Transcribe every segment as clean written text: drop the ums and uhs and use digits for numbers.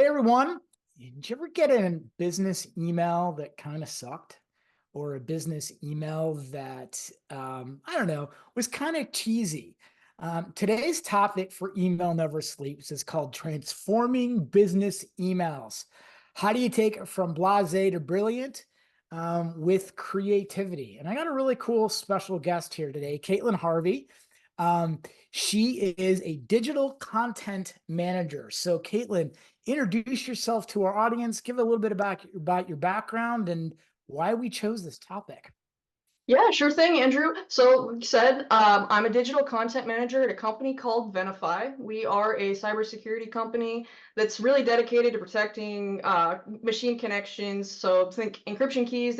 Hey everyone, did you ever get a business email that kind of sucked? Or a business email that, I don't know, was kind of cheesy? Today's topic for Email Never Sleeps is called Transforming Business Emails. How do you take it from blasé to brilliant with creativity? And I got a really cool special guest here today, Caitlin Harvey. Um, she is a digital content manager. So, Caitlin, introduce yourself to our audience, give a little bit about your background and why we chose this topic. Yeah, sure thing, Andrew. So, like you said, I'm a digital content manager at a company called Venafi. We are a cybersecurity company that's really dedicated to protecting machine connections. So, think encryption keys,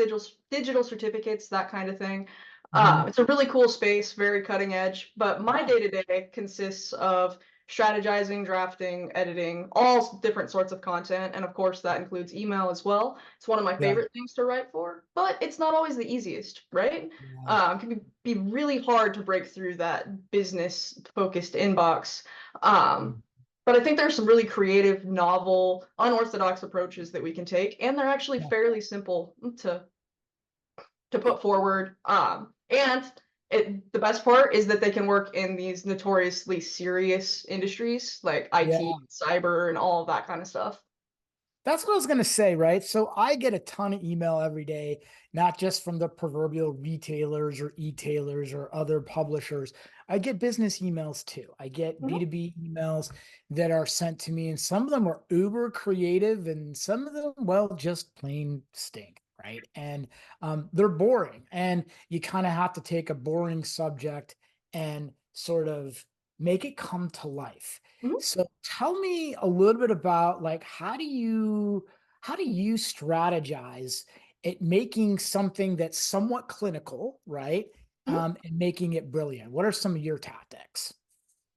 digital certificates, that kind of thing. Mhm. It's a really cool space, very cutting edge. But my Yeah, day-to-day consists of strategizing, drafting, editing, all different sorts of content. And of course, that includes email as well. It's one of my yeah, favorite things to write for, but it's not always the easiest, right? yeah, It can be really hard to break through that business focused inbox. Um, but I think there's some really creative, novel, unorthodox approaches that we can take, and they're actually yeah. fairly simple to put forward. The best part is that they can work in these notoriously serious industries like IT, Yeah. cyber, and all of that kind of stuff. That's what I was going to say, right? So I get a ton of email every day, not just from the proverbial retailers or e-tailers or other publishers. I get business emails too. I get Mhm. B2B emails that are sent to me, and some of them are uber creative, and some of them, well, just plain stink, right? And they're boring. And you kind of have to take a boring subject and sort of make it come to life. Mhm. So tell me a little bit about like how do you strategize at making something that's somewhat clinical, right? Mhm. And making it brilliant. What are some of your tactics?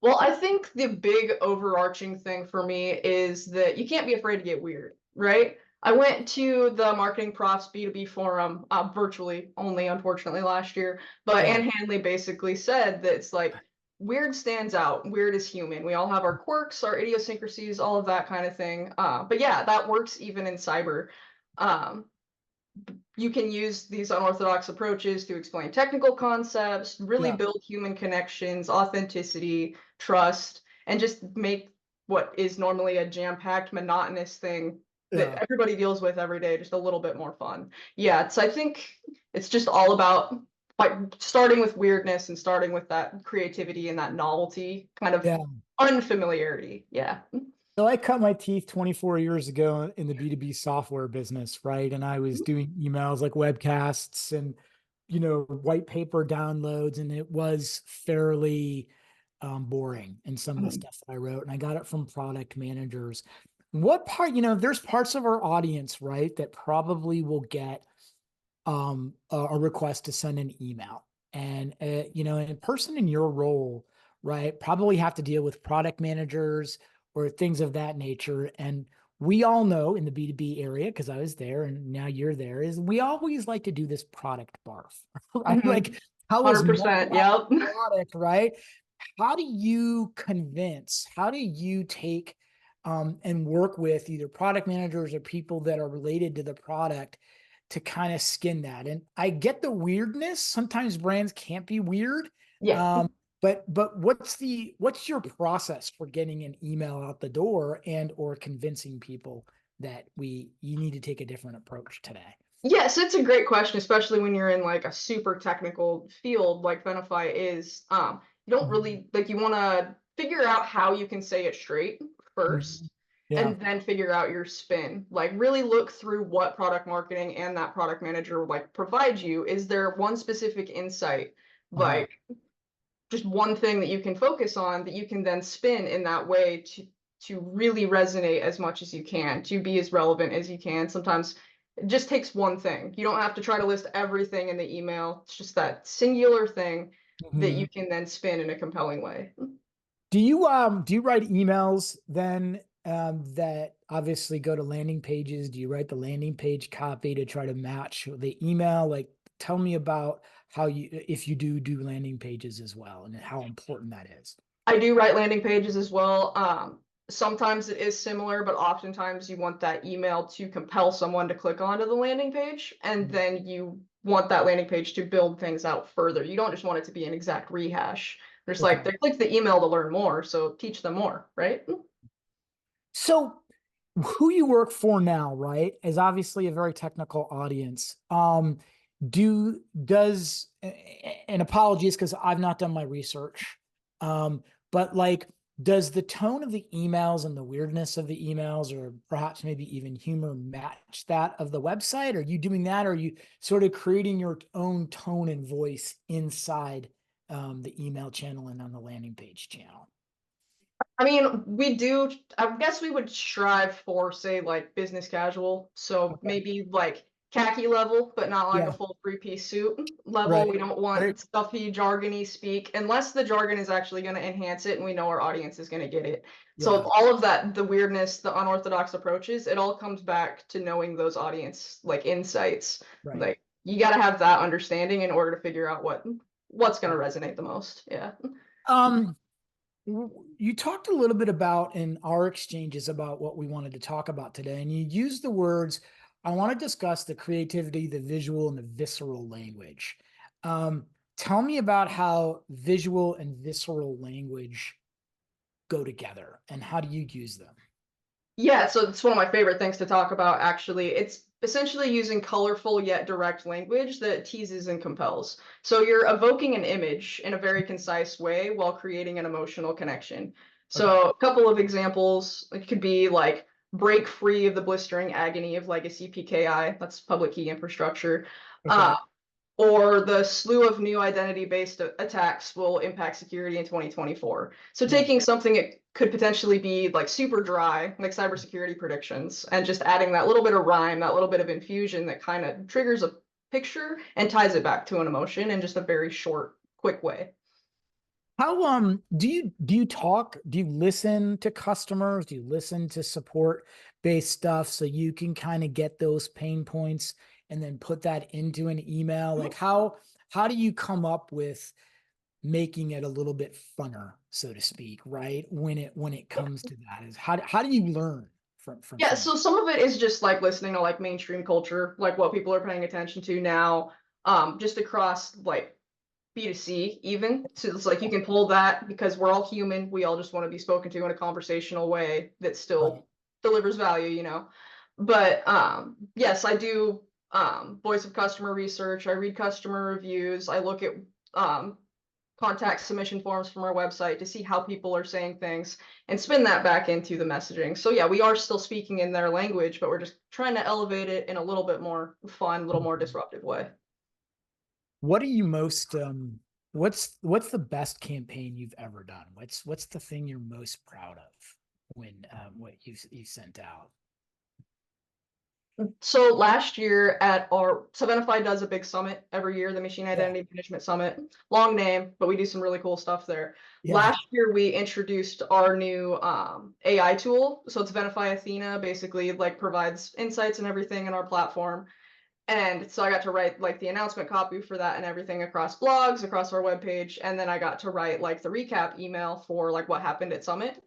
Well, I think the big overarching thing for me is that you can't be afraid to get weird, right? I went to the Marketing Profs B2B forum virtually only, unfortunately, last year. But Yeah. Ann Handley basically said that it's like weird stands out. Weird is human. We all have our quirks, our idiosyncrasies, all of that kind of thing. But yeah, that works even in cyber. Um, you can use these unorthodox approaches to explain technical concepts, really Yeah. build human connections, authenticity, trust, and just make what is normally a jam-packed, monotonous thing that Yeah. everybody deals with every day just a little bit more fun. Yeah, I think it's just all about like starting with weirdness and starting with that creativity and that novelty, kind of Yeah. unfamiliarity. Yeah. So I cut my teeth 24 years ago in the B2B software business, right? And I was doing emails like webcasts and, white paper downloads, and it was fairly boring in some of the Mhm. stuff that I wrote. And I got it from product managers. What part, there's parts of our audience, right, that probably will get a request to send an email. And, a person in your role, right, probably have to deal with product managers or things of that nature. And we all know in the B2B area, because I was there and now you're there, is we always like to do this product barf, right? Mhm. Like, how is my 100%. Yep. product, right? How do you take and work with either product managers or people that are related to the product to kind of skin that? And I get the weirdness. Sometimes brands can't be weird. Yeah. Um, but what's your process for getting an email out the door and or convincing people that you need to take a different approach today? Yes, it's a great question, especially when you're in like a super technical field like Venafi is. You don't Mhm. really like you want to figure out how you can say it straight Mhm. first, Yeah. and then figure out your spin. Like really look through what product marketing and that product manager like provide you. Is there one specific insight, Uh-huh. like just one thing that you can focus on that you can then spin in that way to really resonate as much as you can, to be as relevant as you can. Sometimes it just takes one thing. You don't have to try to list everything in the email. It's just that singular thing that Mhm. you can then spin in a compelling way. Do you write emails then that obviously go to landing pages? Do you write the landing page copy to try to match the email? Like, tell me about how if you do landing pages as well and how important that is. I do write landing pages as well. sometimes it is similar, but oftentimes you want that email to compel someone to click onto the landing page, and Mm. then you want that landing page to build things out further. You don't just want it to be an exact rehash. There's like Okay. they click the email to learn more, so teach them more, right? So who you work for now, right, is obviously a very technical audience. Does and apologies because I've not done my research. But like, does the tone of the emails and the weirdness of the emails, or perhaps maybe even humor, match that of the website? Are you doing that? Or are you sort of creating your own tone and voice inside the email channel and on the landing page channel? I mean, we do, I guess we would strive for, say, like business casual. So Okay. maybe like khaki level, but not like a Yeah. full three-piece suit level. Right. We don't want Right. stuffy, jargony speak unless the jargon is actually going to enhance it and we know our audience is going to get it. So Yeah. all of that, the weirdness, the unorthodox approaches, it all comes back to knowing those audience like insights. Right. Like you got to have that understanding in order to figure out what's going Right. to resonate the most. Yeah. Um, you talked a little bit about in our exchanges about what we wanted to talk about today, and you used the words, I want to discuss the creativity, the visual, and the visceral language. Um, Tell me about how visual and visceral language go together and how do you use them? Yeah, so it's one of my favorite things to talk about, actually. It's essentially using colorful yet direct language that teases and compels. So you're evoking an image in a very concise way while creating an emotional connection. Okay. So a couple of examples, it could be like break free of the blistering agony of legacy PKI, that's public key infrastructure. Okay. Or the slew of new identity-based attacks will impact security in 2024. So Yeah. taking something it could potentially be like super dry, like cybersecurity predictions, and just adding that little bit of rhyme, that little bit of infusion that kind of triggers a picture and ties it back to an emotion in just a very short, quick way. How do you listen to customers? Do you listen to support based stuff so you can kind of get those pain points and then put that into an email? Like how do you come up with making it a little bit funner, so to speak, right? When it comes to that, is how do you learn Yeah, from so some of it is just like listening to like mainstream culture, like what people are paying attention to now, just across like B2C even. So it's like you can pull that because we're all human. We all just want to be spoken to in a conversational way that right? still delivers value, you know. But yes, I do voice of customer research. I read customer reviews. I look at um, contact submission forms from our website to see how people are saying things and spin that back into the messaging. So yeah, we are still speaking in their language, but we're just trying to elevate it in a little bit more fun, a little more disruptive way. What are you most what's the best campaign you've ever done? What's the thing you're most proud of when what you sent out? So last year at our Sevenify does a big summit every year, the Machine Yeah. Identity Management Summit. Long name, but we do some really cool stuff there. Yeah. Last year we introduced our new AI tool. So it's Venify Athena, basically like provides insights and everything in our platform. And so I got to write like the announcement copy for that and everything across blogs, across our webpage, and then I got to write like the recap email for like what happened at Summit.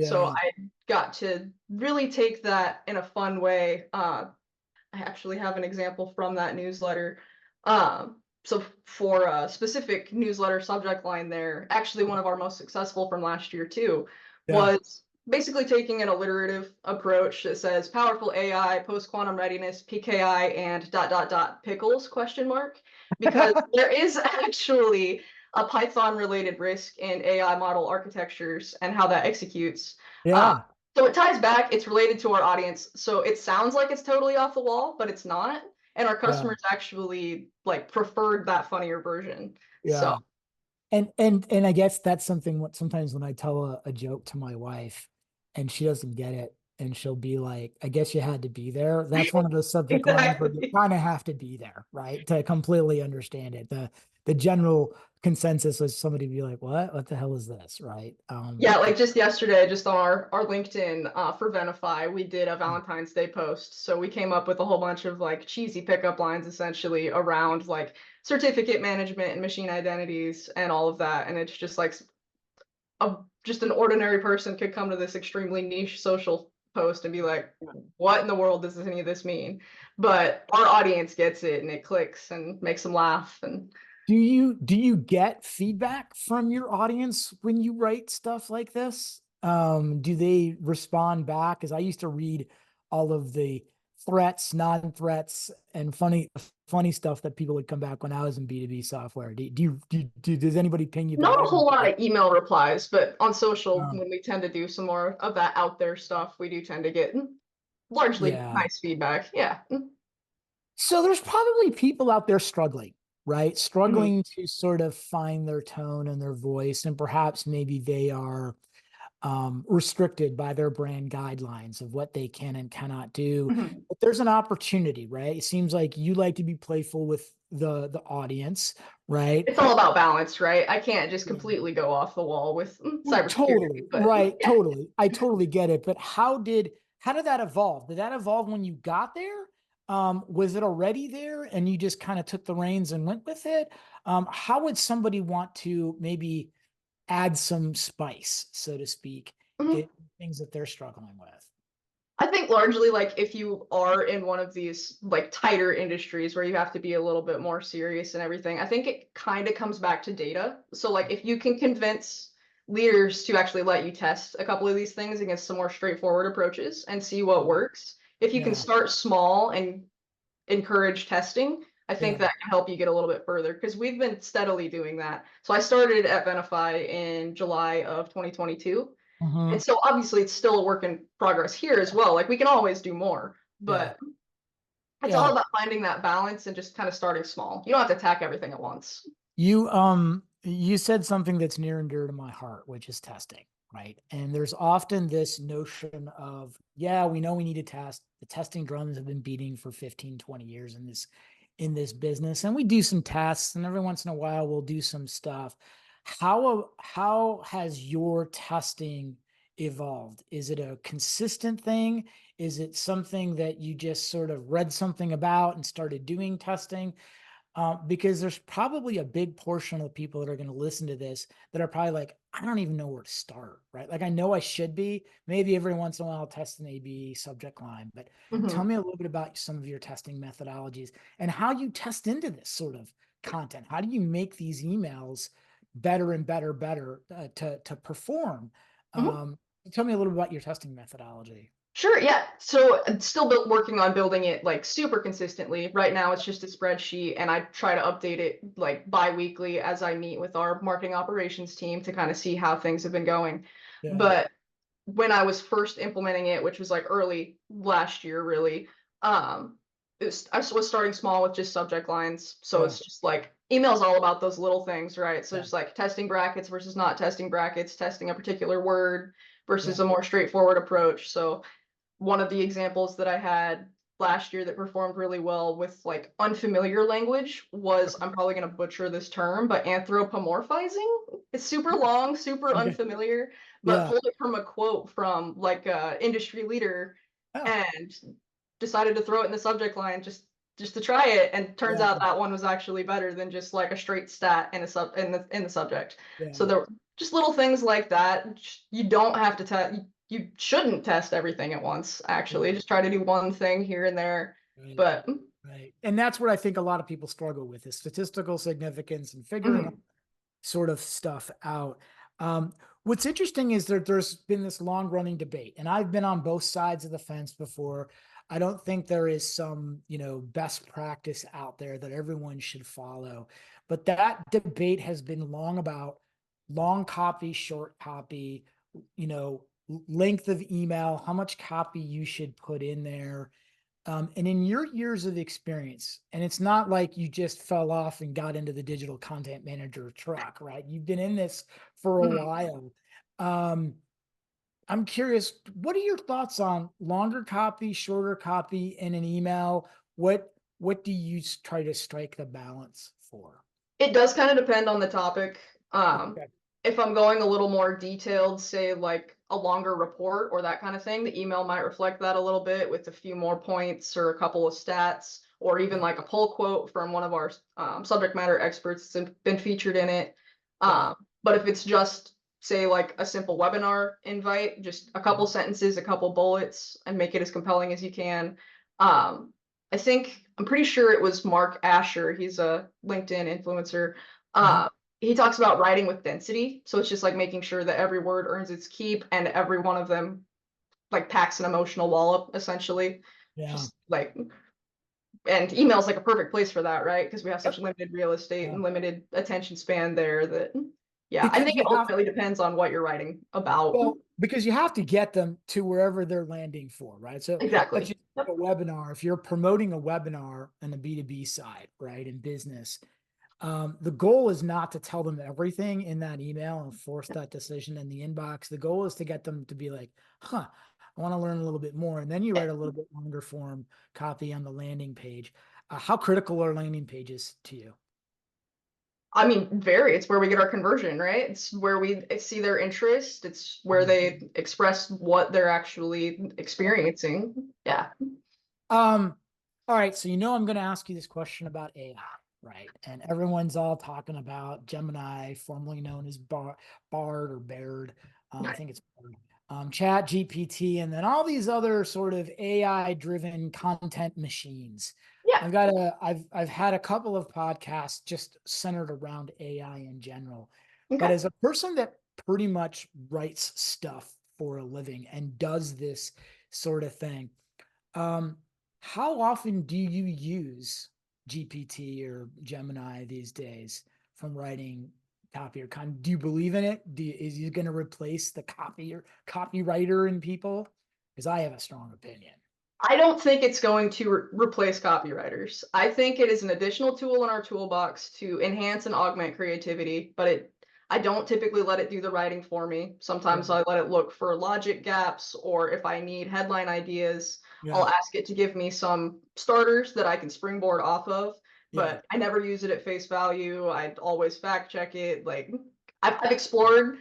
So Yeah. I got to really take that in a fun way. I actually have an example from that newsletter. So for a specific newsletter subject line there, actually one of our most successful from last year too, Yeah. was basically taking an alliterative approach that says powerful AI, post-quantum readiness, PKI, and pickles question mark, because there is actually a Python related risk in AI model architectures and how that executes. Uh, Yeah. so it ties back, it's related to our audience. So it sounds like it's totally off the wall, but it's not. And our Yeah. customers actually like preferred that funnier version. So Yeah. And I guess that's something what sometimes when I tell a joke to my wife and she doesn't get it and she'll be like, I guess you had to be there. That's one of those subject lines where you exactly. kind of have to be there, right? To completely understand it. The general consensus was somebody be like, what the hell is this? Right. Yeah, like just yesterday, just on our LinkedIn for Venify, we did a Valentine's Day post. So we came up with a whole bunch of like cheesy pickup lines essentially around like certificate management and machine identities and all of that. And it's just like just an ordinary person could come to this extremely niche social post and be like, what in the world does any of this mean? But our audience gets it and it clicks and makes them laugh. And Do you get feedback from your audience when you write stuff like this? Do they respond back? Because I used to read all of the threats, non-threats, and funny stuff that people would come back when I was in B2B software. Does anybody ping you not a back? whole lot of email replies, but on social, Um, when we tend to do some more of that out there stuff, we do tend to get largely yeah. nice feedback. Yeah. So there's probably people out there struggling, right? Mhm. Struggling to sort of find their tone and their voice, and perhaps maybe they are restricted by their brand guidelines of what they can and cannot do. Mhm. But there's an opportunity, right? It seems like you like to be playful with the audience, right? It's all about balance, right? I can't just Yeah. completely go off the wall with Well, cybersecurity, totally, but right, yeah. totally. I totally get it. But how did that evolve? Did that evolve when you got there? Was it already there and you just kind of took the reins and went with it? How would somebody want to maybe add some spice, so to speak, Mhm. in things that they're struggling with? I think largely like if you are in one of these like tighter industries where you have to be a little bit more serious and everything, I think it kind of comes back to data. So like if you can convince leaders to actually let you test a couple of these things against some more straightforward approaches and see what works, if you can Yeah, start small and encourage testing, I think yeah. that can help you get a little bit further because we've been steadily doing that. So I started at Venafi in July of 2022. And Hmm. so obviously it's still a work in progress here as well. Like we can always do more, Yeah, but it's all yeah. about finding that balance and just kind of starting small. You don't have to attack everything at once. You said something that's near and dear to my heart, which is testing, right? And there's often this notion of, yeah, we know we need to test. The testing drums have been beating for 15, 20 years in this business. And we do some tests, and every once in a while we'll do some stuff. How has your testing evolved? Is it a consistent thing? Is it something that you just sort of read something about and started doing testing? Because there's probably a big portion of the people that are going to listen to this that are probably like, I don't even know where to start, right? Like, I know I should be. Maybe every once in a while I'll test an AB subject line, but tell Mhm. me a little bit about some of your testing methodologies and how you test into this sort of content. How do you make these emails better and better to perform? Mhm. Um, Tell me a little bit about your testing methodology. Sure, yeah. So I'm still working on building it like super consistently. Right now it's just a spreadsheet and I try to update it like bi-weekly as I meet with our marketing operations team to kind of see how things have been going. Yeah. But when I was first implementing it, which was like early last year, really, I was starting small with just subject lines. So Yeah. it's just like email's all about those little things, right? So Yeah. just like testing brackets versus not testing brackets, testing a particular word versus Yeah. a more straightforward approach. So one of the examples that I had last year that performed really well with like unfamiliar language was, I'm probably going to butcher this term, but anthropomorphizing. It's super long, super Okay. unfamiliar, but Yeah. pulled it from a quote from like a industry leader Oh, and decided to throw it in the subject line just to try it, and turns yeah. out that one was actually better than just like a straight stat in a sub in the subject. So Yeah. there were just little things like that. You don't have to test, you shouldn't test everything at once, actually. Yeah. Just try to do one thing here and there. Right. But Right. And that's what I think a lot of people struggle with is statistical significance and figuring mhm, sort of stuff out. What's interesting is that there's been this long running debate, and I've been on both sides of the fence before. I don't think there is some, best practice out there that everyone should follow. But that debate has been long about long copy, short copy, you know, length of email, how much copy you should put in there. And in your years of experience, and it's not like you just fell off and got into the digital content manager truck, right? You've been in this for a mhm. while. Um, I'm curious, what are your thoughts on longer copy, shorter copy in an email? What do you try to strike the balance for? It does kind of depend on the topic. Um, Okay. if I'm going a little more detailed, say like a longer report or that kind of thing, the email might reflect that a little bit with a few more points or a couple of stats, or even Yeah. like a pull quote from one of our subject matter experts that's been featured in it. Yeah. But if it's just say like a simple webinar invite, just a couple sentences, a couple bullets, and make it as compelling as you can. I'm pretty sure it was Mark Asher. He's a LinkedIn influencer. Mhm. He talks about writing with density. So it's just like making sure that every word earns its keep and every one of them like packs an emotional wallop, essentially. Yeah. Just like, and email's like a perfect place for that, right? Because we have such Yep. limited real estate Yeah. and limited attention span there that, yeah, I Because think it you have ultimately depends on what you're writing about. Well, because you have to get them to wherever they're landing for, right? So let's Exactly. just a webinar. If you're promoting a webinar on the B2B side, right, in business, the goal is not to tell them everything in that email and force that decision in the inbox. The goal is to get them to be like, huh, I want to learn a little bit more. And then you write a little bit longer form copy on the landing page. How critical are landing pages to you? I mean, very. It's where we get our conversion, right? It's where we see their interest. It's where they express what they're actually experiencing. Yeah. Um, all right, so I'm going to ask you this question about AI, right? And everyone's all talking about Gemini, formerly known as Bard or Baird. I think it's Bard. Chat GPT, and then all these other sort of AI-driven content machines. Yeah. I've had a couple of podcasts just centered around AI in general. But Okay. as a person that pretty much writes stuff for a living and does this sort of thing, um, how often do you use GPT or Gemini these days from writing copy or do you believe in it? Is it going to replace the copywriter in people? Because I have a strong opinion. I don't think it's going to replace copywriters. I think it is an additional tool in our toolbox to enhance and augment creativity, but I don't typically let it do the writing for me. Yeah. Sometimes I let it look for logic gaps, or if I need headline ideas, Yeah. I'll ask it to give me some starters that I can springboard off of, Yeah. but I never use it at face value. I always fact check it. Like I've explored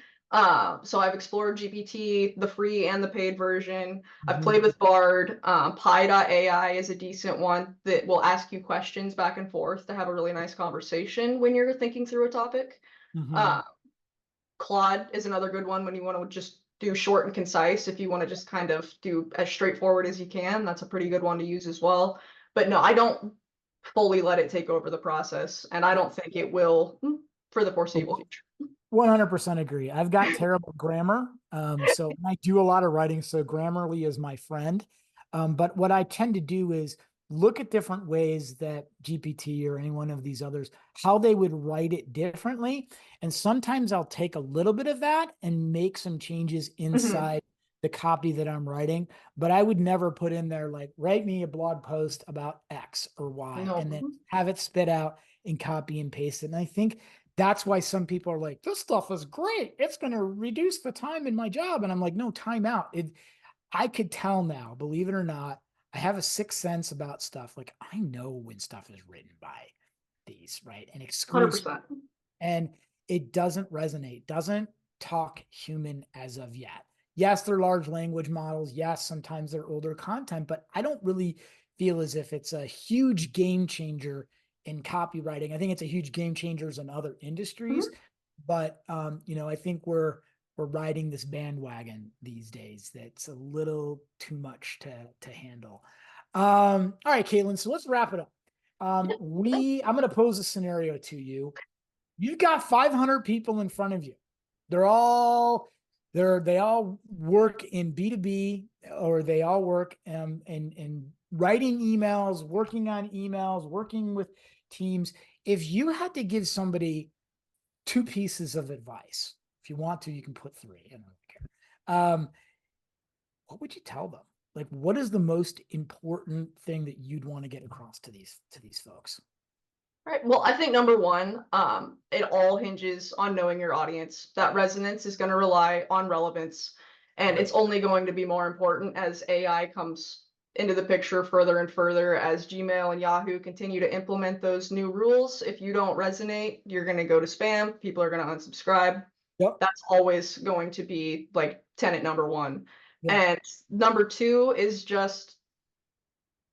so I've explored GPT, the free and the paid version. I've Mm-hmm. played with Bard. Pi.ai is a decent one that will ask you questions back and forth to have a really nice conversation when you're thinking through a topic. Mm-hmm. Uh, Claude is another good one when you want to just do short and concise. If you want to just kind of do as straightforward as you can, that's a pretty good one to use as well. But no, I don't fully let it take over the process, and I don't think it will for the foreseeable future. 100% agree. I've got terrible grammar. So I do a lot of writing. So Grammarly is my friend. But what I tend to do is look at different ways that GPT or any one of these others, how they would write it differently. And sometimes I'll take a little bit of that and make some changes Mhm. inside the copy that I'm writing. But I would never put in there like, write me a blog post about X or Y No. and then have it spit out and copy and paste it. And I think that's why some people are like, this stuff is great. It's going to reduce the time in my job. And I'm like, no, time out. I could tell now, believe it or not, I have a sixth sense about stuff. Like I know when stuff is written by these, right? And excludes, 100%. and it doesn't resonate, doesn't talk human as of yet. Yes, they're large language models. Yes, sometimes they're older content, but I don't really feel as if it's a huge game changer in copywriting. I think it's a huge game changers in other industries, Mhm. but I think we're riding this bandwagon these days that's a little too much to handle. All right, Caitlin, so let's wrap it up. I'm going to pose a scenario to you. You've got 500 people in front of you. They're all they all work in B2B, or they all work in writing emails, working on emails, working with teams. If you had to give somebody two pieces of advice, if you want to, you can put three. I don't care. What would you tell them? Like, what is the most important thing that you'd want to get across to these folks? Right. Well, I think number one, it all hinges on knowing your audience. That resonance is going to rely on relevance, and Yep. it's only going to be more important as AI comes into the picture further and further as Gmail and Yahoo continue to implement those new rules. If you don't resonate, you're going to go to spam. People are going to unsubscribe. Yep. That's always going to be like tenet number one. Yep. And number two is just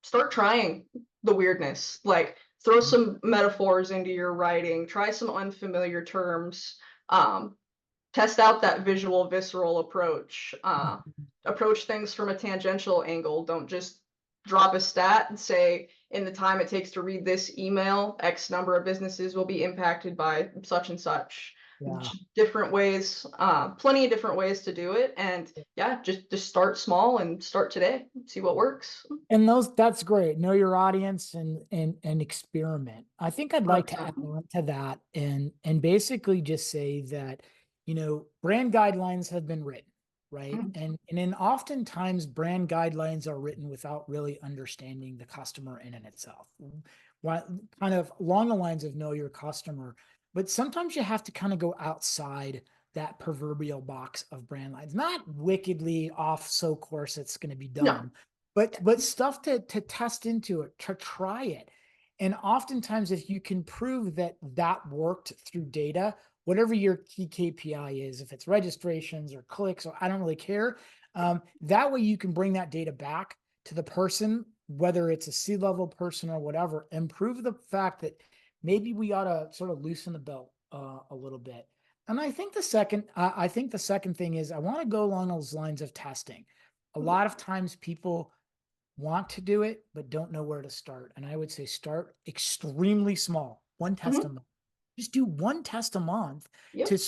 start trying the weirdness. Like throw some metaphors into your writing, try some unfamiliar terms. Um, test out that visual, visceral approach. Approach things from a tangential angle. Don't just drop a stat and say, in the time it takes to read this email, X number of businesses will be impacted by such and such. Yeah. Different ways, plenty of different ways to do it. And yeah, just start small and start today. See what works. And that's great. Know your audience and experiment. I think I'd like to add 100%. on to that and basically just say that, brand guidelines have been written, right? Mhm. And then oftentimes brand guidelines are written without really understanding the customer in and itself. What kind of along the lines of know your customer, but sometimes you have to kind of go outside that proverbial box of brand lines, not wickedly off so course it's going to be No. dumb, but stuff to test into it, to try it. And oftentimes if you can prove that that worked through data, whatever your key KPI is, if it's registrations or clicks, or I don't really care, that way you can bring that data back to the person, whether it's a C-level person or whatever, and prove the fact that maybe we ought to sort of loosen the belt a little bit. And I think the second thing is I want to go along those lines of testing. A lot of times people want to do it, but don't know where to start. And I would say start extremely small, one test a Mhm. month. Just do one test a month to Yep.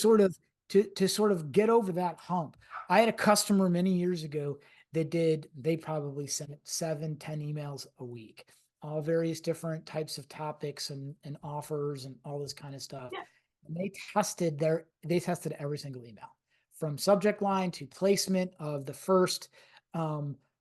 sort of get over that hump. I had a customer many years ago that they probably sent 7, 10 emails a week, all various different types of topics and offers and all this kind of stuff. Yeah. And they tested every single email from subject line to placement of the first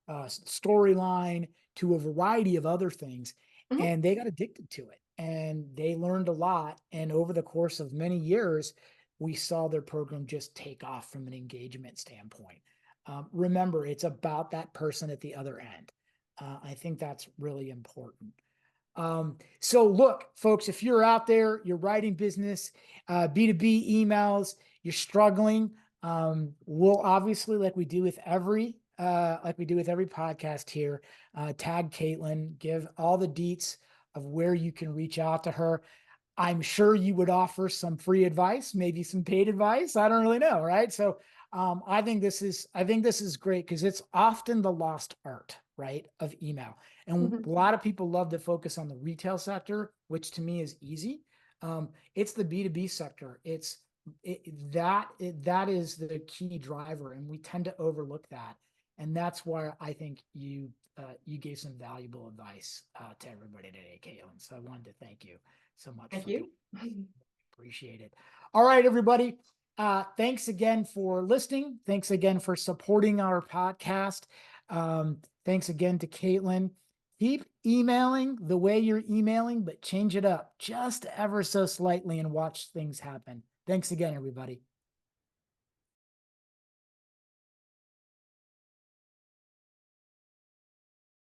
storyline to a variety of other things. Mhm. And they got addicted to it and they learned a lot. And over the course of many years, we saw their program just take off from an engagement standpoint. Remember, it's about that person at the other end. I think that's really important. So look, folks, if you're out there, you're writing business, B2B emails, you're struggling, we'll obviously, like we do with every podcast here, tag Caitlin, give all the deets of where you can reach out to her. I'm sure you would offer some free advice, maybe some paid advice. I don't really know, right? So I think this is great because it's often the lost art, right, of email. And Mhm. a lot of people love to focus on the retail sector, which to me is easy. It's the B2B sector. That is the key driver, and we tend to overlook that. And that's why I think you gave some valuable advice to everybody today, Caitlin. So I wanted to thank you so much Thank for coming. you. Appreciate it. All right, everybody. Thanks again for listening. Thanks again for supporting our podcast. Thanks again to Caitlin. Keep emailing the way you're emailing, but change it up just ever so slightly and watch things happen. Thanks again, everybody.